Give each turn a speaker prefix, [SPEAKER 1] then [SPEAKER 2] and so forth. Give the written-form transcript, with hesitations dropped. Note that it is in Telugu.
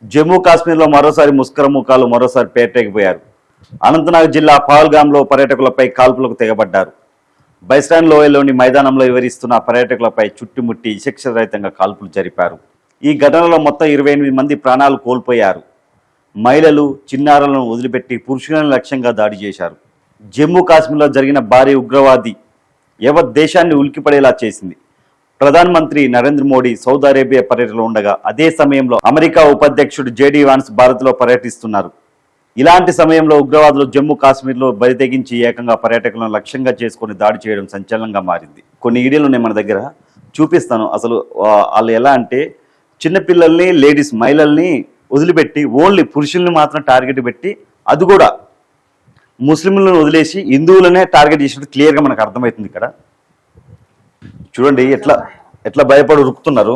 [SPEAKER 1] జమ్మూ కాశ్మీర్లో మరోసారి ముస్కరముఖాలు మరోసారి పేటెక్కిపోయారు. అనంతనాగ్ జిల్లా పహల్గాంలో పర్యాటకులపై కాల్పులకు తెగబడ్డారు. బైస్టాండ్ లోయలోని మైదానంలో వివరిస్తున్న పర్యాటకులపై చుట్టుముట్టి విచక్షణరహితంగా కాల్పులు జరిపారు. ఈ ఘటనలో మొత్తం 28 మంది ప్రాణాలు కోల్పోయారు. మహిళలు, చిన్నారులను వదిలిపెట్టి పురుషులను లక్ష్యంగా దాడి చేశారు. జమ్మూ కాశ్మీర్లో జరిగిన భారీ ఉగ్రవాది యావత్ దేశాన్ని ఉలిక్కిపడేలా చేసింది. ప్రధానమంత్రి నరేంద్ర మోడీ సౌదీ అరేబియా పర్యటనలో ఉండగా అదే సమయంలో అమెరికా ఉపాధ్యక్షుడు జేడీ వాన్స్ భారత్లో పర్యటిస్తున్నారు. ఇలాంటి సమయంలో ఉగ్రవాదులు జమ్మూ కాశ్మీర్లో బరితెగించి ఏకంగా పర్యాటకులను లక్ష్యంగా చేసుకుని దాడి చేయడం సంచలనంగా మారింది. కొన్ని వీడియోలు ఉన్నాయి మన దగ్గర, చూపిస్తాను. అసలు వాళ్ళు ఎలా అంటే చిన్నపిల్లల్ని, లేడీస్, మహిళల్ని వదిలిపెట్టి ఓన్లీ పురుషుల్ని మాత్రం టార్గెట్ పెట్టి, అది కూడా ముస్లింలను వదిలేసి హిందువులనే టార్గెట్ చేసినట్టు క్లియర్గా మనకు అర్థమవుతుంది. ఇక్కడ చూడండి ఎట్లా భయపడి ఉరుకుతున్నారు.